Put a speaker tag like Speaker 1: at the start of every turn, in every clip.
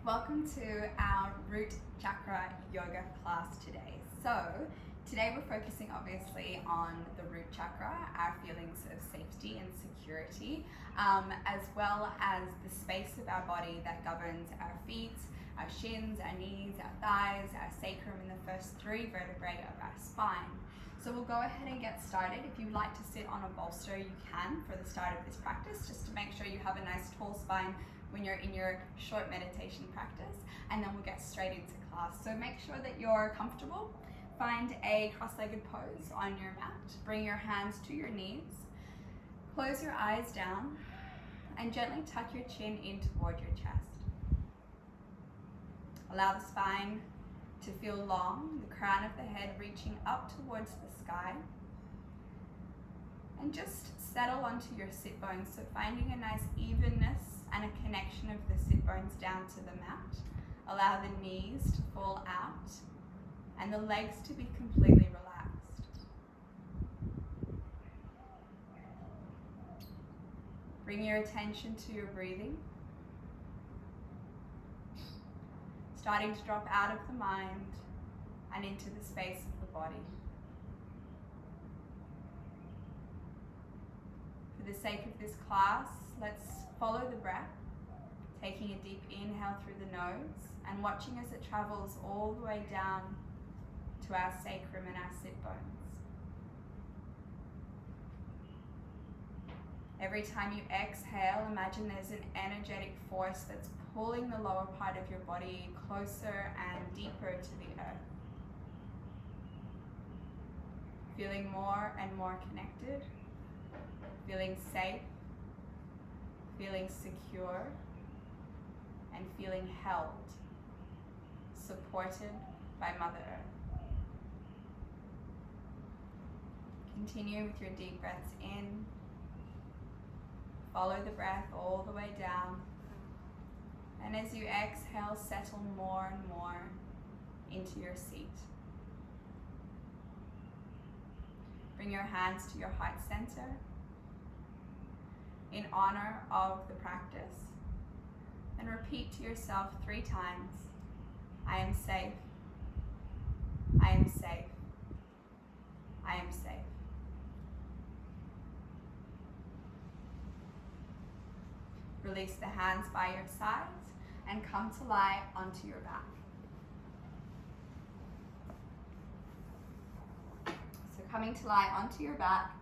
Speaker 1: Welcome to our Root Chakra yoga class today. So today we're focusing obviously on the root chakra, our feelings of safety and security, as well as the space of our body that governs our feet, our shins, our knees, our thighs, our sacrum, and the first three vertebrae of our spine. So we'll go ahead and get started. If you'd like to sit on a bolster, you can for the start of this practice, just to make sure you have a nice tall spine when you're in your short meditation practice, and then we'll get straight into class. So make sure that you're comfortable. Find a cross-legged pose on your mat. Bring your hands to your knees. Close your eyes down and gently tuck your chin in toward your chest. Allow the spine to feel long, the crown of the head reaching up towards the sky. And just settle onto your sit bones, so finding a nice evenness and a connection of the sit bones down to the mat. Allow the knees to fall out and the legs to be completely relaxed. Bring your attention to your breathing. Starting to drop out of the mind and into the space of the body. For the sake of this class, let's follow the breath, taking a deep inhale through the nose and watching as it travels all the way down to our sacrum and our sit bones. Every time you exhale, imagine there's an energetic force that's pulling the lower part of your body closer and deeper to the earth. Feeling more and more connected, feeling safe, feeling secure, and feeling held, supported by Mother Earth. Continue with your deep breaths in. Follow the breath all the way down. And as you exhale, settle more and more into your seat. Bring your hands to your heart center. In honor of the practice, and repeat to yourself 3 times, I am safe, I am safe, I am safe. Release the hands by your sides and come to lie onto your back. So coming to lie onto your back,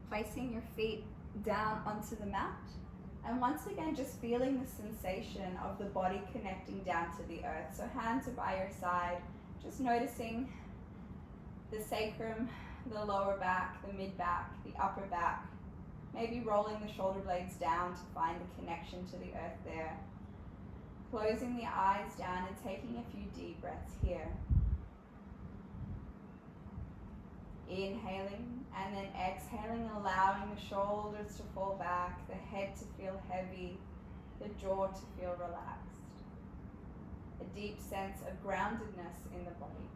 Speaker 1: placing your feet down onto the mat, and once again just feeling the sensation of the body connecting down to the earth. So hands are by your side, just noticing the sacrum, the lower back, the mid back, the upper back, maybe rolling the shoulder blades down to find the connection to the earth there. Closing the eyes down and taking a few deep breaths here. Inhaling and then exhaling, allowing the shoulders to fall back, the head to feel heavy, the jaw to feel relaxed. A deep sense of groundedness in the body.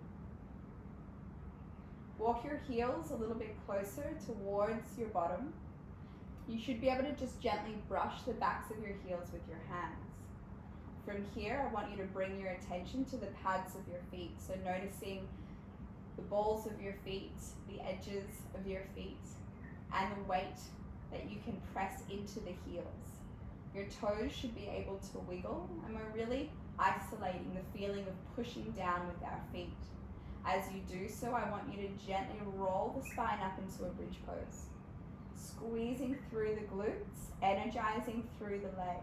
Speaker 1: Walk your heels a little bit closer towards your bottom. You should be able to just gently brush the backs of your heels with your hands. From here, I want you to bring your attention to the pads of your feet. So noticing the balls of your feet, the edges of your feet, and the weight that you can press into the heels. Your toes should be able to wiggle, and we're really isolating the feeling of pushing down with our feet. As you do so, I want you to gently roll the spine up into a bridge pose. Squeezing through the glutes, energizing through the legs.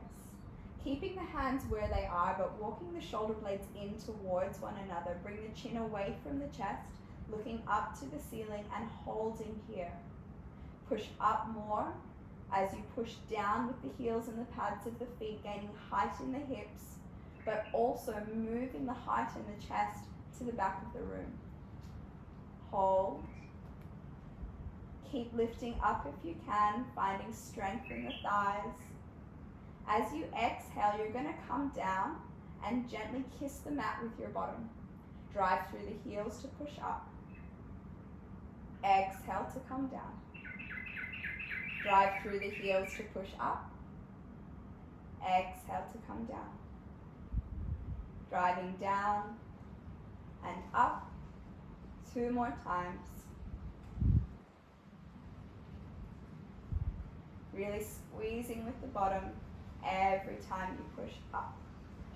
Speaker 1: Keeping the hands where they are, but walking the shoulder blades in towards one another. Bring the chin away from the chest, looking up to the ceiling and holding here. Push up more as you push down with the heels and the pads of the feet, gaining height in the hips, but also moving the height in the chest to the back of the room. Hold. Keep lifting up if you can, finding strength in the thighs. As you exhale, you're going to come down and gently kiss the mat with your bottom. Drive through the heels to push up. Exhale to come down. Drive through the heels to push up. Exhale to come down. Driving down and up. 2 more times. Really squeezing with the bottom every time you push up.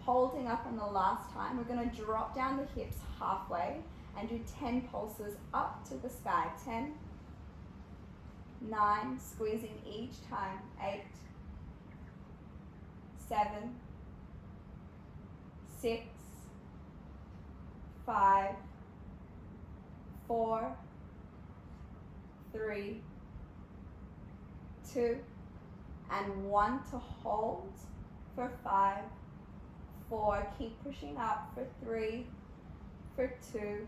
Speaker 1: Holding up on the last time, we're going to drop down the hips halfway and do 10 pulses up to the sky. 10, 9, squeezing each time. 8, 7, 6, 5, 4, 3, 2, and 1 to hold for 5, 4, keep pushing up for 3, for 2,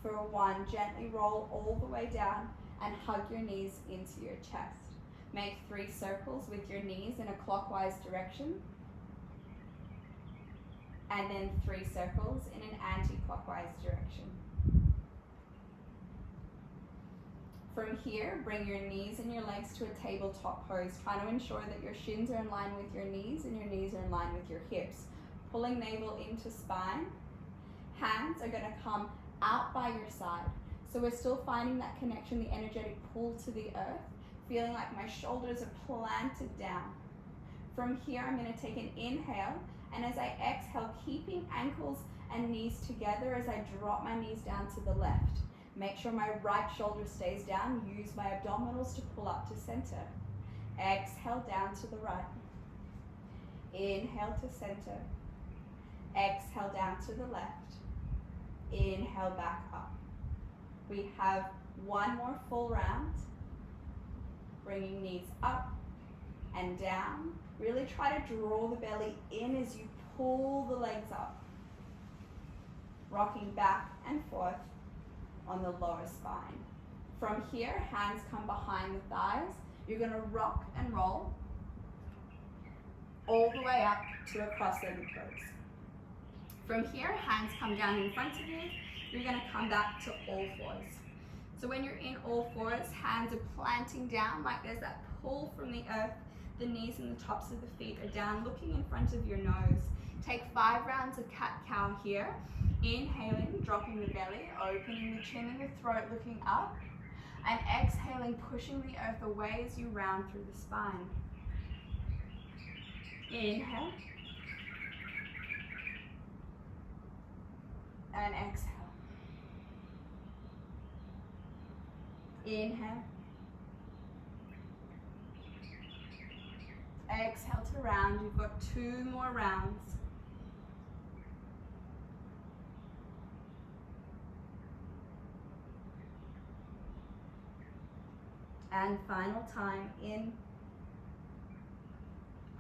Speaker 1: for 1. Gently roll all the way down and hug your knees into your chest. Make 3 circles with your knees in a clockwise direction, and then 3 circles in an anti-clockwise direction. From here, bring your knees and your legs to a tabletop pose, trying to ensure that your shins are in line with your knees and your knees are in line with your hips. Pulling navel into spine. Hands are going to come out by your side. So we're still finding that connection, the energetic pull to the earth, feeling like my shoulders are planted down. From here, I'm going to take an inhale, and as I exhale, keeping ankles and knees together as I drop my knees down to the left. Make sure my right shoulder stays down. Use my abdominals to pull up to center. Exhale down to the right. Inhale to center. Exhale down to the left. Inhale back up. We have 1 more full round. Bringing knees up and down. Really try to draw the belly in as you pull the legs up. Rocking back and forth on the lower spine. From here, hands come behind the thighs. You're going to rock and roll all the way up to a cross-legged pose. From here, hands come down in front of you. You're going to come back to all fours. So when you're in all fours, hands are planting down like there's that pull from the earth. The knees and the tops of the feet are down, looking in front of your nose. Take 5 rounds of cat-cow here. Inhaling, dropping the belly, opening the chin and the throat, looking up. And exhaling, pushing the earth away as you round through the spine. Inhale. And exhale. Inhale. Exhale to round. You've got 2 more rounds. And final time, in.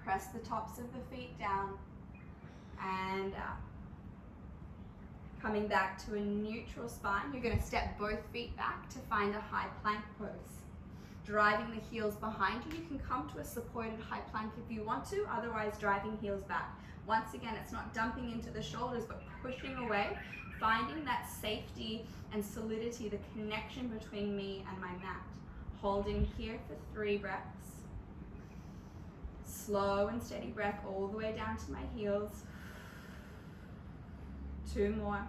Speaker 1: Press the tops of the feet down and out. Coming back to a neutral spine, you're going to step both feet back to find a high plank pose. Driving the heels behind you, you can come to a supported high plank if you want to, otherwise driving heels back. Once again, it's not dumping into the shoulders, but pushing away, finding that safety and solidity, the connection between me and my mat. Holding here for 3 breaths. Slow and steady breath all the way down to my heels. 2 more.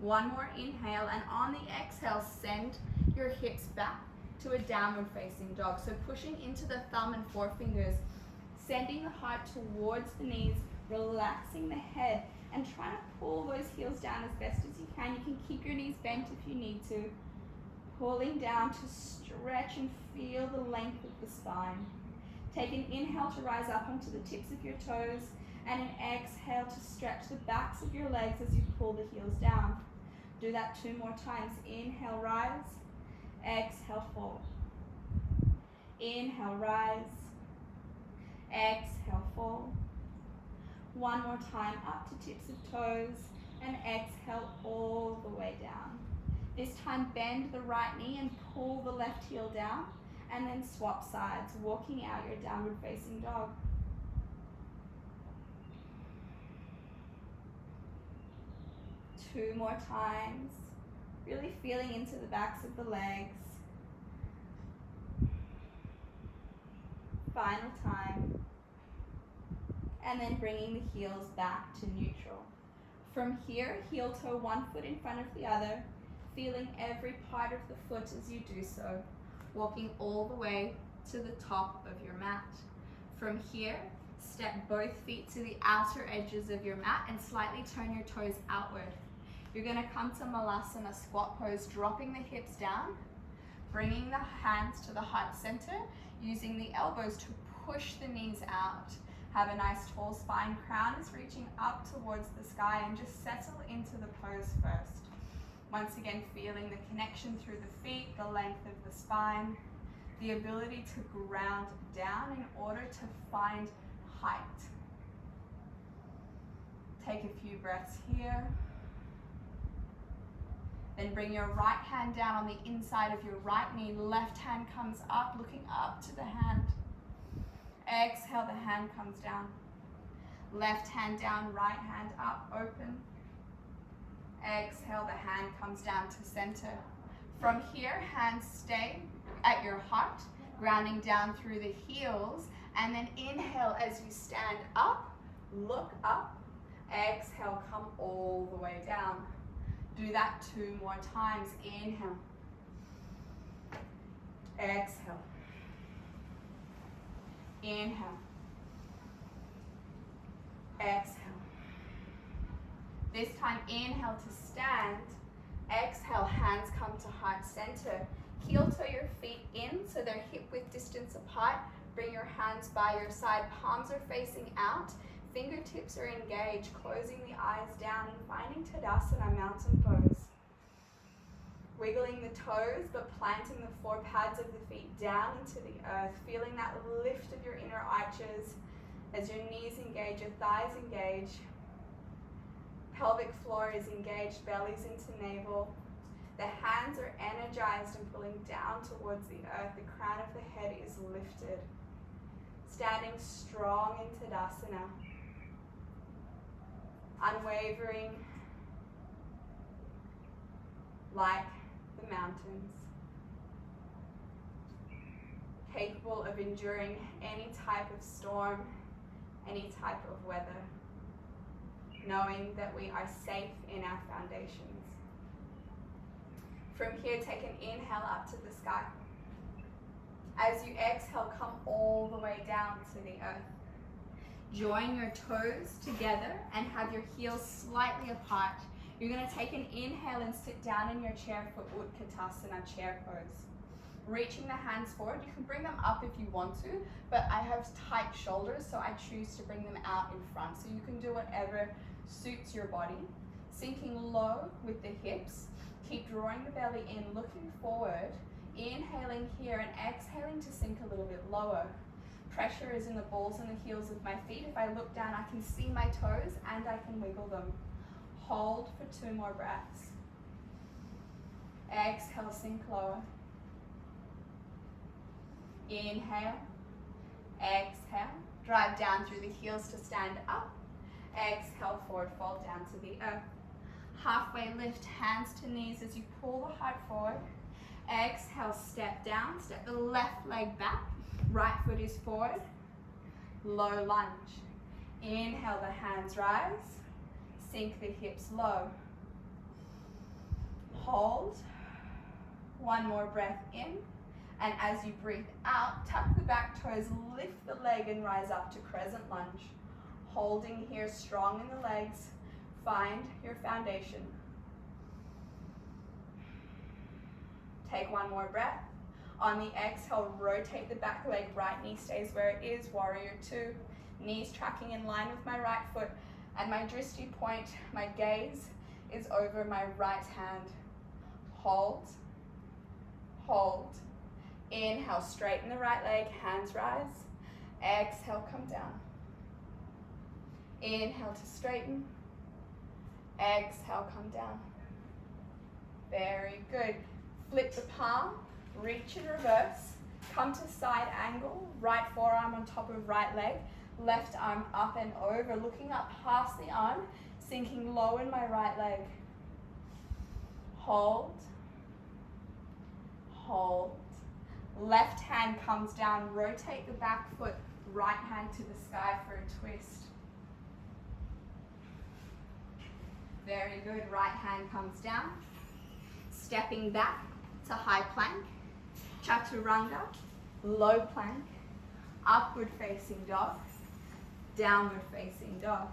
Speaker 1: 1 more inhale, and on the exhale, send your hips back to a downward facing dog. So pushing into the thumb and forefingers, sending the heart towards the knees, relaxing the head, and trying to pull those heels down as best as you can. You can keep your knees bent if you need to. Pulling down to stretch and feel the length of the spine. Take an inhale to rise up onto the tips of your toes, and an exhale to stretch the backs of your legs as you pull the heels down. Do that 2 more times. Inhale, rise. Exhale, fall. Inhale, rise. Exhale, fall. 1 more time, up to tips of toes, and exhale all the way down. This time, bend the right knee and pull the left heel down, and then swap sides, walking out your downward facing dog. Two more times, really feeling into the backs of the legs. Final time. and then bringing the heels back to neutral. From here, heel toe one foot in front of the other, feeling every part of the foot as you do so, walking all the way to the top of your mat. From here, step both feet to the outer edges of your mat and slightly turn your toes outward. You're going to come to Malasana squat pose, dropping the hips down, bringing the hands to the heart center, using the elbows to push the knees out. Have a nice tall spine, crown is reaching up towards the sky, and just settle into the pose first. Once again, feeling the connection through the feet, the length of the spine, the ability to ground down in order to find height. Take a few breaths here. Then bring your right hand down on the inside of your right knee. Left hand comes up, looking up to the hand. Exhale, the hand comes down. Left hand down, right hand up, open. Exhale, the hand comes down to center. From here, hands stay at your heart, grounding down through the heels, and then inhale as you stand up, look up. Exhale, come all the way down. Do that 2 more times. Inhale. Exhale. Inhale. Exhale. This time, inhale to stand. Exhale, hands come to heart center. Heel toe your feet in so they're hip width distance apart. Bring your hands by your side. Palms are facing out. Fingertips are engaged, closing the eyes down and finding Tadasana, mountain pose. Wiggling the toes, but planting the 4 pads of the feet down into the earth, feeling that lift of your inner arches as your knees engage, your thighs engage. Pelvic floor is engaged, belly's into navel. The hands are energized and pulling down towards the earth. The crown of the head is lifted. Standing strong in Tadasana. Unwavering, like the mountains, capable of enduring any type of storm, any type of weather, knowing that we are safe in our foundations. From here, take an inhale up to the sky. As you exhale, come all the way down to the earth. Join your toes together and have your heels slightly apart. You're going to take an inhale and sit down in your chair for Utkatasana, chair pose. Reaching the hands forward, you can bring them up if you want to, but I have tight shoulders, so I choose to bring them out in front. So you can do whatever suits your body. Sinking low with the hips. Keep drawing the belly in, looking forward. Inhaling here and exhaling to sink a little bit lower. Pressure is in the balls and the heels of my feet. If I look down, I can see my toes and I can wiggle them. Hold for 2 more breaths. Exhale, sink lower. Inhale. Exhale. Drive down through the heels to stand up. Exhale, forward fold down to the earth. Halfway lift, hands to knees as you pull the heart forward. Exhale, step down, step the left leg back. Right foot is forward, low lunge. Inhale, the hands rise, sink the hips low. Hold, 1 more breath in, and as you breathe out, tuck the back toes, lift the leg and rise up to Crescent Lunge. Holding here, strong in the legs, find your foundation. Take 1 more breath. On the exhale, rotate the back leg, right knee stays where it is, warrior 2. Knees tracking in line with my right foot. At my drishti point, my gaze is over my right hand. Hold, hold. Inhale, straighten the right leg, hands rise. Exhale, come down. Inhale to straighten. Exhale, come down. Very good. Flip the palm. Reach in reverse, come to side angle, right forearm on top of right leg, left arm up and over, looking up past the arm, sinking low in my right leg. Hold, hold. Left hand comes down, rotate the back foot, right hand to the sky for a twist. Very good. Right hand comes down. Stepping back to high plank. Chaturanga. Low plank. Upward facing dog. Downward facing dog.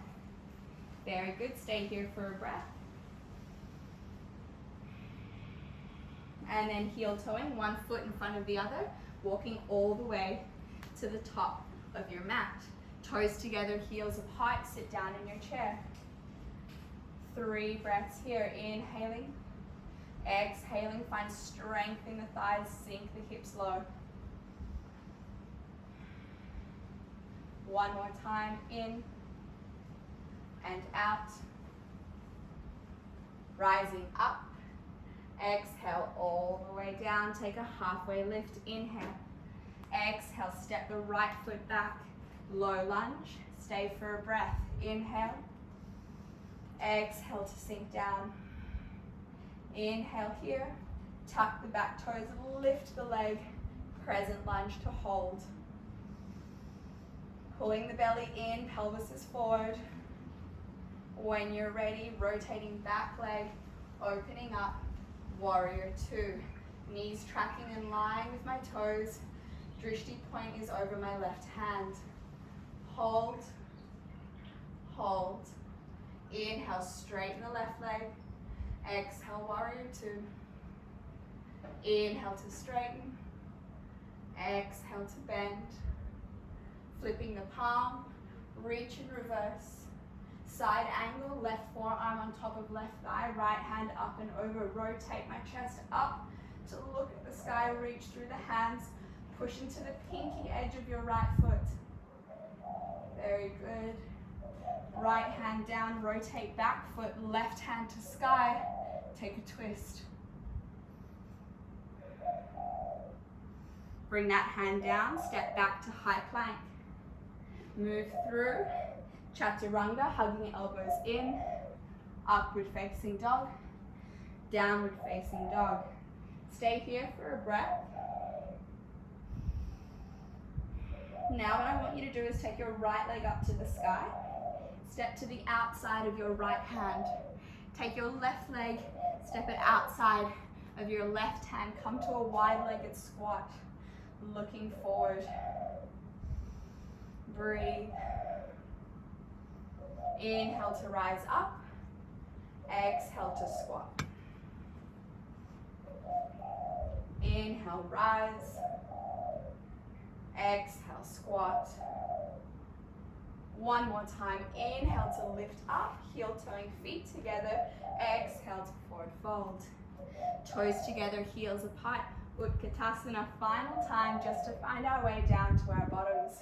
Speaker 1: Very good. Stay here for a breath. And then heel toeing, one foot in front of the other, walking all the way to the top of your mat. Toes together, heels apart, sit down in your chair. 3 breaths here. Inhaling, exhaling, find strength in the thighs, sink the hips low. One more time, in and out. Rising up. Exhale all the way down. Take a halfway lift. Inhale. Exhale, step the right foot back. Low lunge. Stay for a breath. Inhale. Exhale to sink down. Inhale here. Tuck the back toes, lift the leg. Crescent lunge to hold. Pulling the belly in, pelvis is forward. When you're ready, rotating back leg, opening up. Warrior 2. Knees tracking in line with my toes. Drishti point is over my left hand. Hold. Hold. Inhale, straighten the left leg. Exhale, warrior 2. Inhale to straighten. Exhale to bend. Flipping the palm. Reach in reverse. Side angle, left forearm on top of left thigh, right hand up and over. Rotate my chest up to look at the sky, reach through the hands, push into the pinky edge of your right foot. Very good. Right hand down, rotate back foot, left hand to sky, take a twist. Bring that hand down, step back to high plank. Move through. Chaturanga, hugging elbows in, upward facing dog, downward facing dog. Stay here for a breath. Now what I want you to do is take your right leg up to the sky. Step to the outside of your right hand. Take your left leg, step it outside of your left hand. Come to a wide-legged squat, looking forward. Breathe. Inhale to rise up. Exhale to squat. Inhale, rise. Exhale, squat. One more time. Inhale to lift up, heel toeing feet together. Exhale to forward fold. Toes together, heels apart. Utkatasana, final time just to find our way down to our bottoms.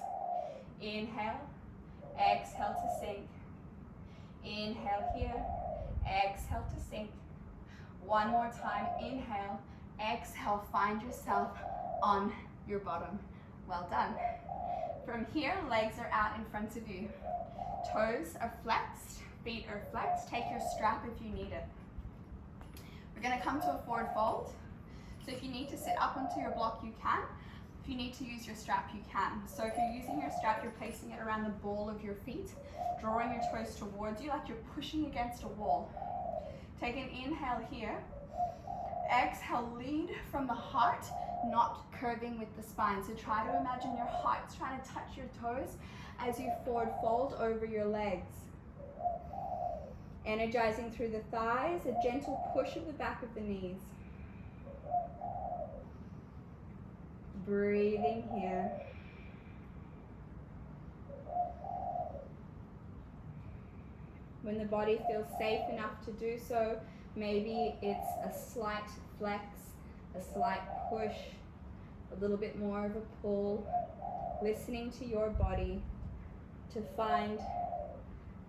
Speaker 1: Inhale, exhale to sink. Inhale here, exhale to sink. One more time, inhale, exhale, find yourself on your bottom. Well done. From here, legs are out in front of you. Toes are flexed, feet are flexed. Take your strap if you need it. We're gonna come to a forward fold. So if you need to sit up onto your block, you can. If you need to use your strap, you can. So if you're using your strap, you're placing it around the ball of your feet, drawing your toes towards you like you're pushing against a wall. Take an inhale here. Exhale, lead from the heart, not curving with the spine. So try to imagine your heart's trying to touch your toes as you forward fold over your legs. Energizing through the thighs, a gentle push of the back of the knees. Breathing here. When the body feels safe enough to do so, maybe it's a slight flex, a slight push, a little bit more of a pull, listening to your body to find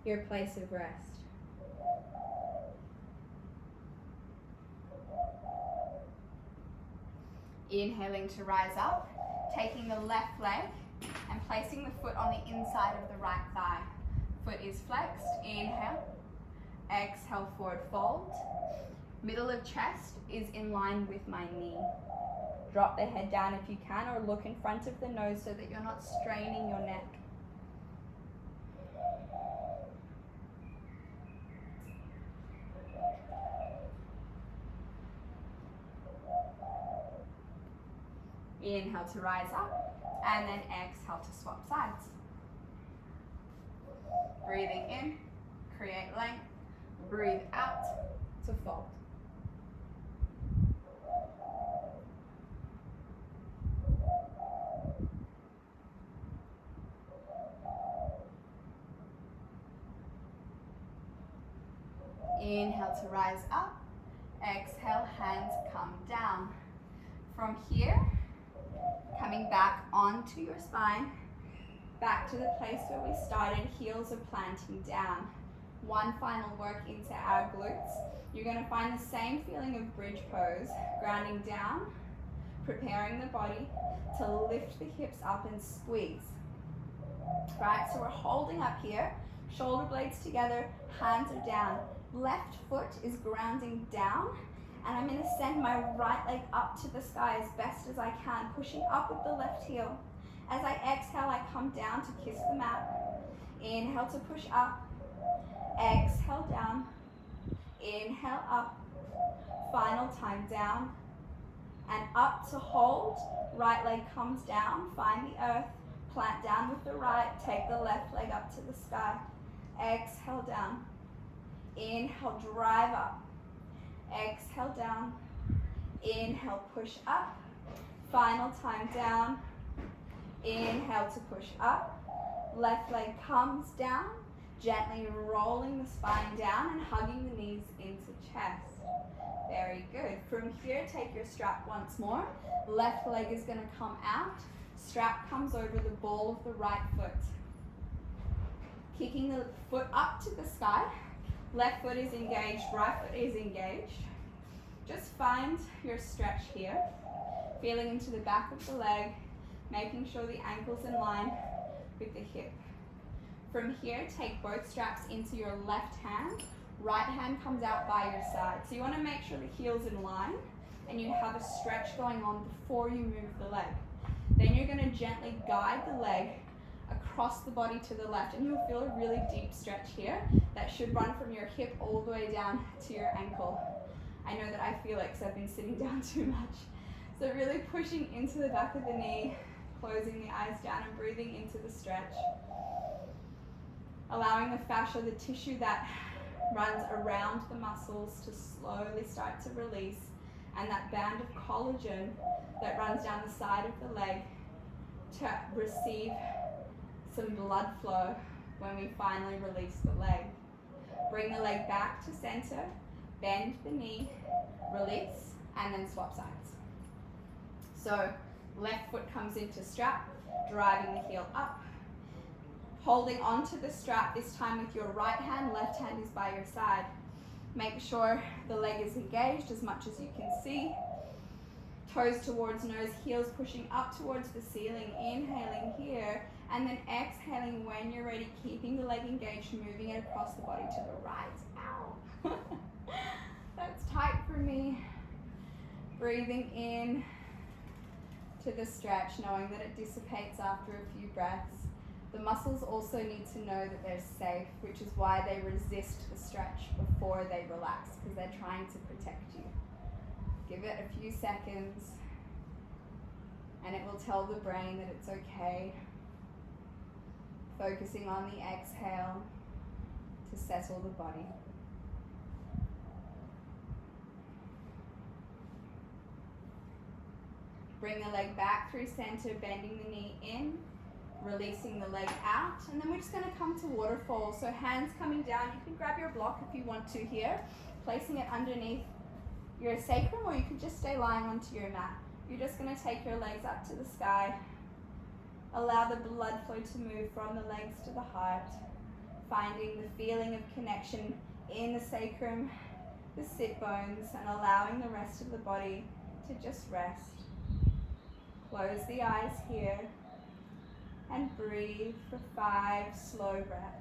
Speaker 1: your place of rest. Inhaling to rise up, taking the left leg and placing the foot on the inside of the right thigh. Foot is flexed, inhale, exhale, forward fold. Middle of chest is in line with my knee. Drop the head down if you can, or look in front of the nose so that you're not straining your neck. Inhale to rise up, and then exhale to swap sides. Breathing in, create length. Breathe out to fold. Inhale to rise up. Exhale, hands come down. From here, coming back onto your spine, back to the place where we started, heels are planting down. One final work into our glutes. You're going to find the same feeling of bridge pose, grounding down, preparing the body to lift the hips up and squeeze. Right, so we're holding up here, shoulder blades together, hands are down. Left foot is grounding down, and I'm going to send my right leg up to the sky as best as I can, pushing up with the left heel. As I exhale, I come down to kiss the mat. Inhale to push up. Exhale down. Inhale up. Final time down. And up to hold. Right leg comes down. Find the earth. Plant down with the right. Take the left leg up to the sky. Exhale down. Inhale, drive up. Exhale down. Inhale, push up. Final time down. Inhale to push up. Left leg comes down. Gently rolling the spine down and hugging the knees into chest. Very good. From here, take your strap once more. Left leg is going to come out. Strap comes over the ball of the right foot. Kicking the foot up to the sky. Left foot is engaged, right foot is engaged. Just find your stretch here. Feeling into the back of the leg, making sure the ankle's in line with the hip. From here, take both straps into your left hand. Right hand comes out by your side. So you want to make sure the heel's in line and you have a stretch going on before you move the leg. Then you're going to gently guide the leg across the body to the left, and you'll feel a really deep stretch here that should run from your hip all the way down to your ankle. I know that I feel it because I've been sitting down too much. So really pushing into the back of the knee, closing the eyes down and breathing into the stretch. Allowing the fascia, the tissue that runs around the muscles, to slowly start to release, and that band of collagen that runs down the side of the leg to receive some blood flow when we finally release the leg. Bring the leg back to center, bend the knee, release, and then swap sides. So left foot comes into strap, driving the heel up. Holding onto the strap, this time with your right hand, left hand is by your side. Make sure the leg is engaged as much as you can see. Toes towards nose, heels pushing up towards the ceiling, inhaling here, and then exhaling when you're ready, keeping the leg engaged, moving it across the body to the right. Ow! That's tight for me. Breathing in to the stretch, knowing that it dissipates after a few breaths. The muscles also need to know that they're safe, which is why they resist the stretch before they relax, because they're trying to protect you. Give it a few seconds, and it will tell the brain that it's okay. Focusing on the exhale to settle the body. Bring the leg back through center, bending the knee in, releasing the leg out, and then we're just going to come to waterfall. So hands coming down. You can grab your block if you want to here, placing it underneath your sacrum, or you can just stay lying onto your mat. You're just going to take your legs up to the sky. Allow the blood flow to move from the legs to the heart, finding the feeling of connection in the sacrum, the sit bones, and allowing the rest of the body to just rest. Close the eyes here and breathe for 5 slow breaths.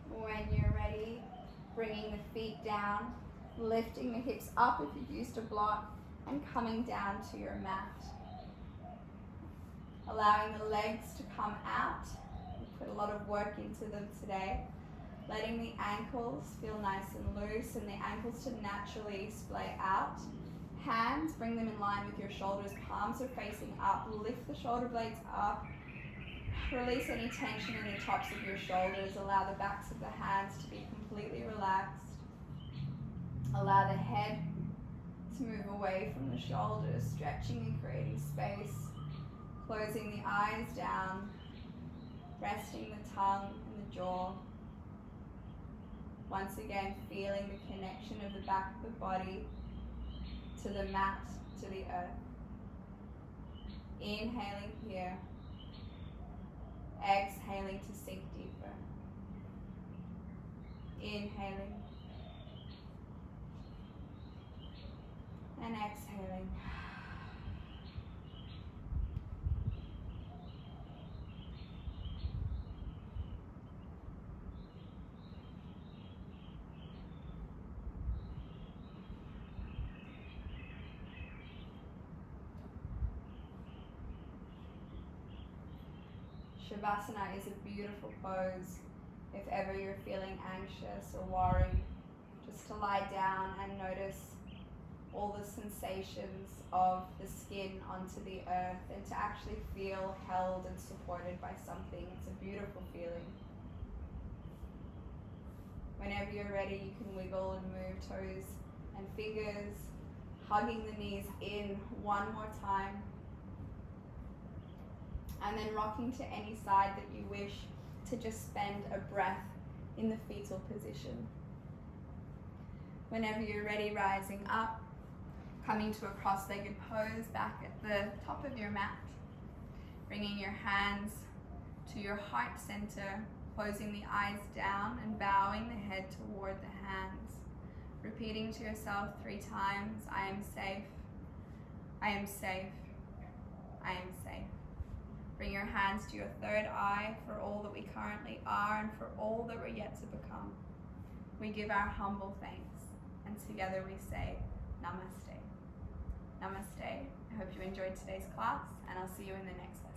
Speaker 1: When you're ready, bringing the feet down, lifting the hips up if you've used a block, and coming down to your mat. Allowing the legs to come out. We put a lot of work into them today. Letting the ankles feel nice and loose and the ankles to naturally splay out. Hands, bring them in line with your shoulders. Palms are facing up. Lift the shoulder blades up. Release any tension in the tops of your shoulders. Allow the backs of the hands to be completely relaxed. Allow the head to move away from the shoulders, stretching and creating space. Closing the eyes down. Resting the tongue and the jaw. Once again, feeling the connection of the back of the body to the mat, to the earth. Inhaling here. Exhaling to sink deeper. Inhaling. And exhaling. Savasana is a beautiful pose if ever you're feeling anxious or worried. Just to lie down and notice all the sensations of the skin onto the earth and to actually feel held and supported by something. It's a beautiful feeling. Whenever you're ready, you can wiggle and move toes and fingers, hugging the knees in one more time. And then rocking to any side that you wish to just spend a breath in the fetal position. Whenever you're ready, rising up, coming to a cross-legged pose back at the top of your mat. Bringing your hands to your heart center, closing the eyes down and bowing the head toward the hands. Repeating to yourself 3 times, I am safe, I am safe, I am safe. Bring your hands to your third eye for all that we currently are and for all that we're yet to become. We give our humble thanks, and together we say, Namaste. Namaste. I hope you enjoyed today's class, and I'll see you in the next lesson.